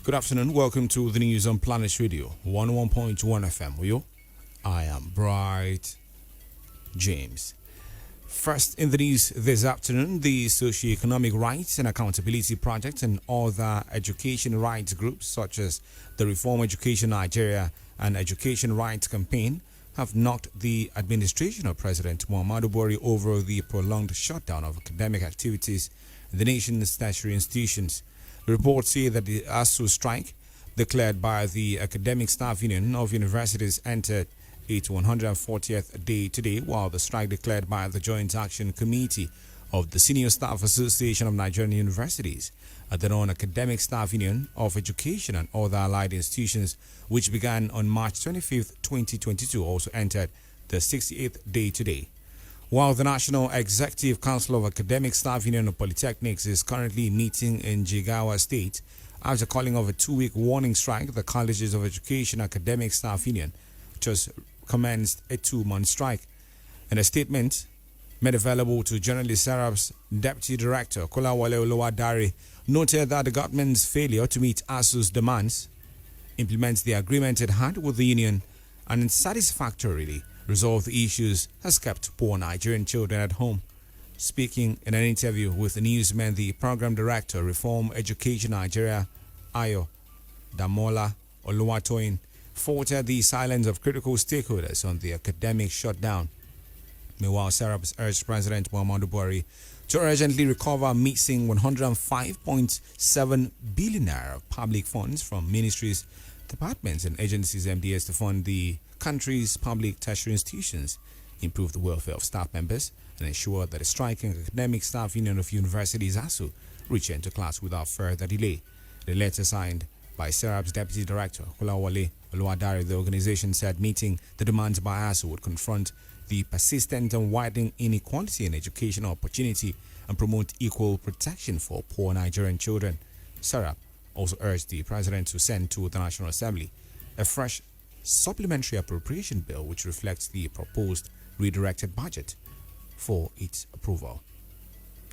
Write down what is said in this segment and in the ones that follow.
Good afternoon. Welcome to the news on Planet Radio 101.1 FM. With you, I am Bright James. First in the news this afternoon, the Socio-Economic Rights and Accountability Project and other education rights groups such as the Reform Education Nigeria and Education Rights Campaign have knocked the administration of President Muhammadu Buhari over the prolonged shutdown of academic activities in the nation's tertiary institutions. Reports say that the ASUU strike, declared by the Academic Staff Union of Universities, entered its 140th day today, while the strike declared by the Joint Action Committee of the Senior Staff Association of Nigerian Universities, the Non-Academic Staff Union of Education and other allied institutions, which began on March 25, 2022, also entered the 68th day today. While the National Executive Council of Academic Staff Union of Polytechnics is currently meeting in Jigawa State after calling off a 2-week warning strike, the Colleges of Education Academic Staff Union just commenced a 2-month strike. In a statement made available to journalist SERAP's Deputy Director, Kolawole Oluwadare, noted that the government's failure to meet ASUU's demands, implement the agreement it had with the union, and unsatisfactorily resolve the issues has kept poor Nigerian children at home. Speaking in an interview with the Newsman, the Program Director, Reform Education Nigeria, Ayo Damola Oluwatoyin, faulted the silence of critical stakeholders on the academic shutdown. Meanwhile, SERAP urged President Muhammadu Buhari to urgently recover missing 105.7 billion naira of public funds from ministries, departments and agencies MDS to fund the country's public tertiary institutions, improve the welfare of staff members, and ensure that the striking Academic Staff Union of Universities ASUU return to class without further delay. The letter signed by SERAP's Deputy Director, Kolawole Oluwadare, the organization said meeting the demands by ASUU would confront the persistent and widening inequality in educational opportunity and promote equal protection for poor Nigerian children. SERAP also urged the President to send to the National Assembly a fresh supplementary appropriation bill which reflects the proposed redirected budget for its approval.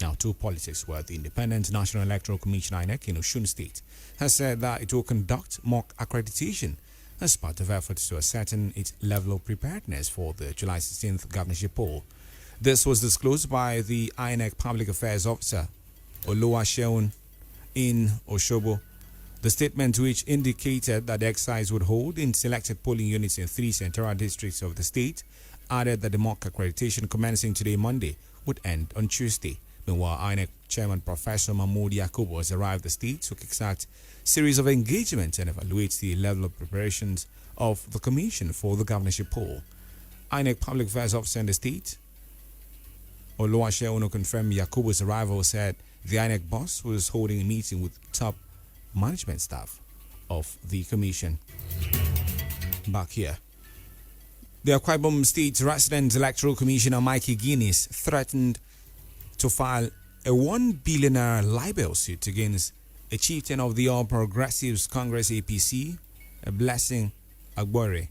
Now, to politics, where the Independent National Electoral Commission INEC in Osun State has said that it will conduct mock accreditation as part of efforts to ascertain its level of preparedness for the July 16th governorship poll. This was disclosed by the INEC Public Affairs Officer Oluwaseun in Osogbo. The statement, which indicated that the exercise would hold in selected polling units in 3 central districts of the state, added that the mock accreditation commencing today, Monday, would end on Tuesday. Meanwhile, INEC Chairman Professor Mahmoud Yakubu has arrived at the state to kickstart a series of engagements and evaluates the level of preparations of the Commission for the governorship poll. INEC Public Affairs Officer in the state, Oluwaseun, confirmed Yakubu's arrival, said the INEC boss was holding a meeting with top management staff of the Commission. Back here, the Akwa Ibom State Resident Electoral Commissioner Mike Igini threatened to file a 1 billion naira libel suit against a chieftain of the All Progressives Congress APC, a Blessing Agbore,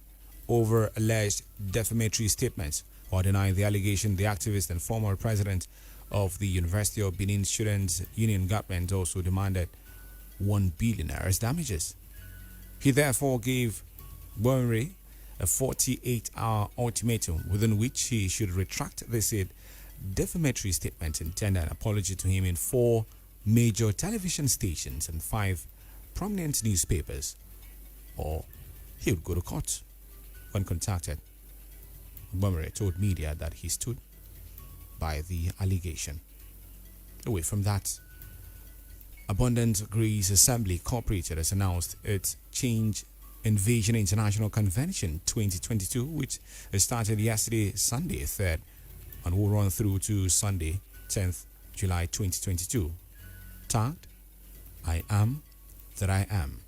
over alleged defamatory statements. While denying the allegation, the activist and former president of the University of Benin Students' Union government also demanded 1 billion naira damages. He therefore gave Boric a 48-hour ultimatum within which he should retract the said defamatory statement and tender an apology to him in 4 major television stations and 5 prominent newspapers, or he would go to court. When contacted, Boric told media that he stood by the allegation. Away from that, Abundant Grace Assembly Incorporated has announced its Change Invasion International Convention 2022, which started yesterday, Sunday 3rd, and will run through to Sunday, 10th July 2022. Tagged, I Am That I Am.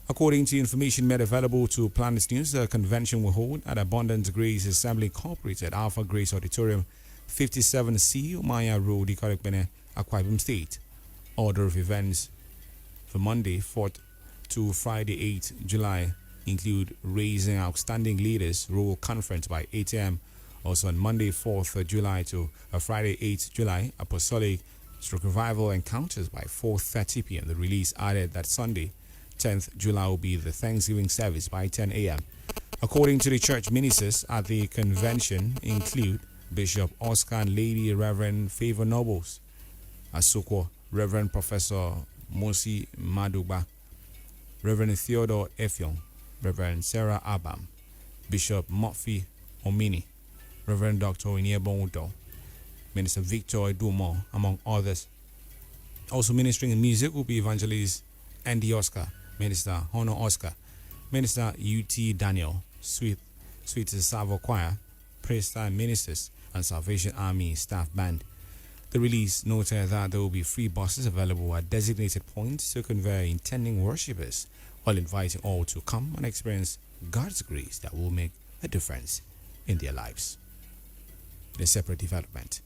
According to information made available to Planet News, the convention will hold at Abundant Grace Assembly Incorporated, Alpha Grace Auditorium, 57C, Umaya Road, Ikorekpene, Akwa Ibom State. Order of events for Monday 4th to Friday 8th July include Raising Outstanding Leaders Royal Conference by 8 a.m. Also on Monday 4th July to Friday 8th July, Apostolic Revival Encounters by 4:30 p.m. The release added that Sunday 10th July will be the Thanksgiving service by 10 a.m. According to the church, ministers at the convention include Bishop Oscar and Lady Reverend Favor Nobles, ASUU, Reverend Professor Mosi Maduba, Reverend Theodore Effiong, Reverend Sarah Abam, Bishop Murphy Omini, Reverend Dr. Onyebon Udo, Minister Victor Edumo, among others. Also ministering in music will be Evangelist Andy Oscar, Minister Honor Oscar, Minister U.T. Daniel, Sweet Savo Choir, Praise Time Ministers, and Salvation Army Staff Band. The release noted that there will be free buses available at designated points to convey intending worshippers, while inviting all to come and experience God's grace that will make a difference in their lives. In a separate development,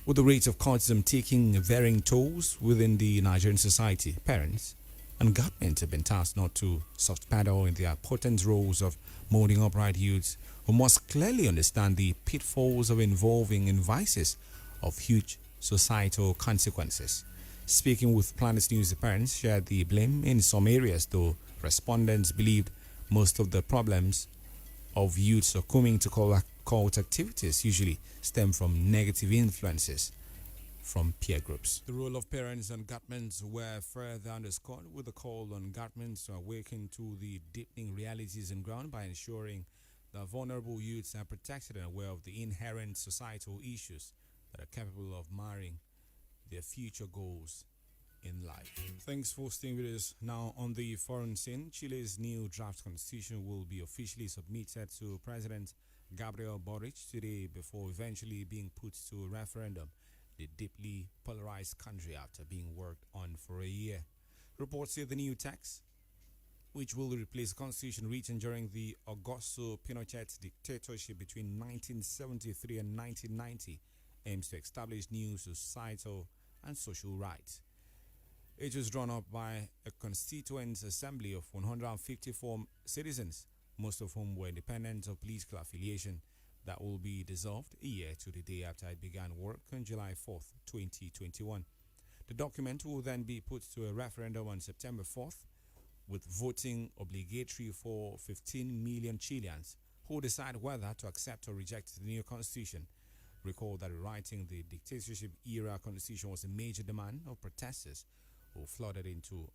with the rates of cultism taking varying tolls within the Nigerian society, parents and government have been tasked not to soft pedal in their potent roles of molding upright youths who must clearly understand the pitfalls of involving in vices of huge societal consequences. Speaking with Planet News, the parents shared the blame in some areas, though respondents believed most of the problems of youth succumbing to cult activities usually stem from negative influences from peer groups. The role of parents and governments were further underscored with a call on governments to awaken to the deepening realities on ground by ensuring that vulnerable youths are protected and aware of the inherent societal issues that are capable of marring their future goals in life. Thanks for staying with us. Now, on the foreign scene, Chile's new draft constitution will be officially submitted to President Gabriel Boric today before eventually being put to a referendum. The deeply polarized country after being worked on for a year. Reports say the new text, which will replace the constitution written during the Augusto Pinochet dictatorship between 1973 and 1990, aims to establish new societal and social rights. It was drawn up by a constituent assembly of 154 citizens, most of whom were independent of political affiliation, that will be dissolved a year to the day after it began work on July 4th, 2021. The document will then be put to a referendum on September 4th, with voting obligatory for 15 million Chileans who will decide whether to accept or reject the new constitution. Recall that rewriting the dictatorship-era constitution was a major demand of protesters who flooded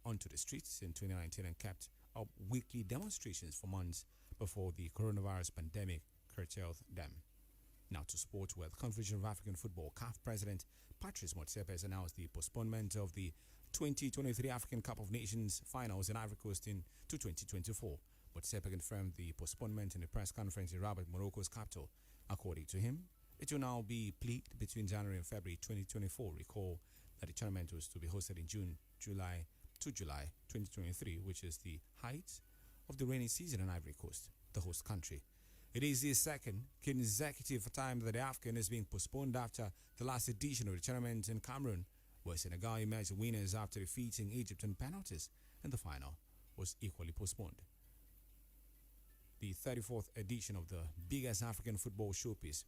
onto the streets in 2019 and kept up weekly demonstrations for months before the coronavirus pandemic curtailed them. Now to sport, where the Confederation of African Football CAF President Patrice Motsepe has announced the postponement of the 2023 African Cup of Nations finals in Ivory Coast to 2024. Motsepe confirmed the postponement in a press conference in Rabat, Morocco's capital. According to him, it will now be played between January and February 2024. Recall that the tournament was to be hosted in July 2023, which is the height of the rainy season in Ivory Coast, the host country. It is the second consecutive time that the AFCON is being postponed after the last edition of the tournament in Cameroon, where Senegal emerged winners after defeating Egypt in penalties, and the final was equally postponed. The 34th edition of the biggest African football showpiece,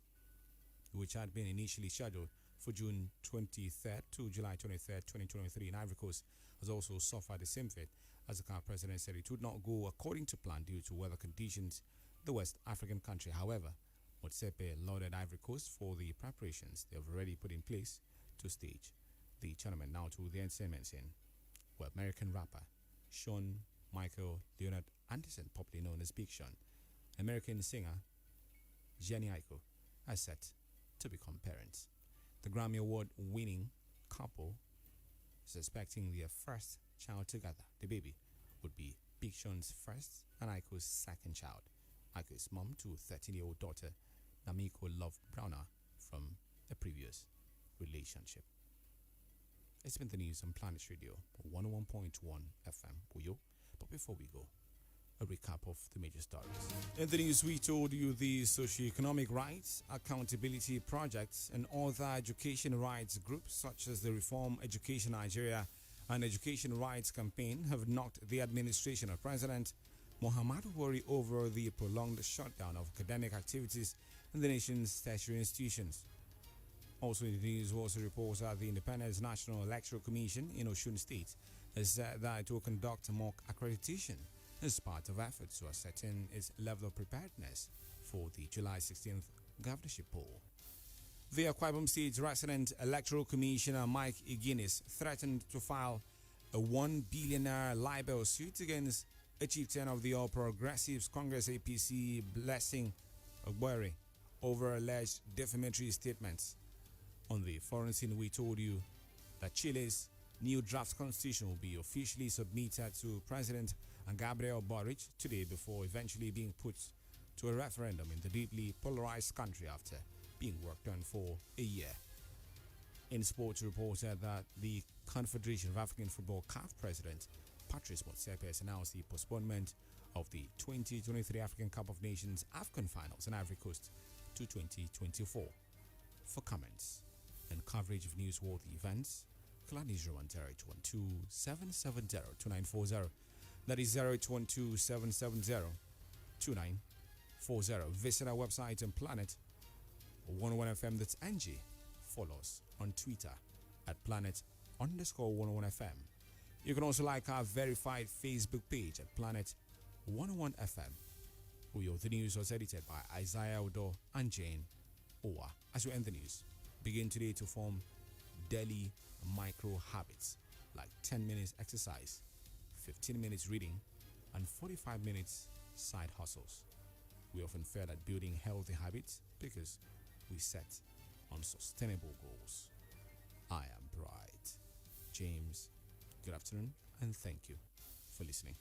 which had been initially scheduled for June 23rd to July 23rd, 2023 in Ivory Coast, has also suffered the same fate, as the CAF president said it would not go according to plan due to weather conditions in the West African country. However, Motsepe lauded Ivory Coast for the preparations they have already put in place to stage the tournament. Now to the entertainment scene, where American rapper Sean Michael Leonard Anderson, popularly known as Big Sean, American singer Jenny Aiko, are set to become parents. The Grammy Award-winning couple is expecting their first child together. The baby would be Big Sean's first and Aiko's second child. Aiko is mom to 13-year-old daughter Namiko Love Browner from a previous relationship. It's been the news on Planet Radio 101.1 FM. Uyo. But before we go, a recap of the major stories. In the news, we told you the Socio-Economic Rights Accountability Projects and other education rights groups such as the Reform Education Nigeria and Education Rights Campaign have knocked the administration of President Muhammadu Buhari over the prolonged shutdown of academic activities in the nation's tertiary institutions. Also in the news, also reports that the Independent National Electoral Commission in Osun State has said that it will conduct a mock accreditation as part of efforts to ascertain its level of preparedness for the July 16th governorship poll. The Akwa Ibom State resident Electoral Commissioner Mike Igini threatened to file a 1 billion naira libel suit against a chieftain of the All Progressives Congress APC, Blessing Ogbere, over alleged defamatory statements. On the foreign scene, we told you that Chile's new draft constitution will be officially submitted to President Gabriel Boric today before eventually being put to a referendum in the deeply polarized country after being worked on for a year. In sports, reported that the Confederation of African Football CAF President Patrice Motsepe has announced the postponement of the 2023 African Cup of Nations AFCON finals in Ivory Coast to 2024. For comments and coverage of newsworthy events, call 081-0812-770-2940. That is 081-770-2940. Visit our website and Planet 101fm.ng. Follow us on Twitter at planet_101fm. You can also like our verified Facebook page at Planet 101FM. The news was edited by Isaiah Odo and Jane Owa. As we end the news, begin today to form daily micro habits like 10 minutes exercise, 15 minutes reading, and 45 minutes side hustles. We often fail at building healthy habits because we set unsustainable goals. I am Bright James. Good afternoon and thank you for listening.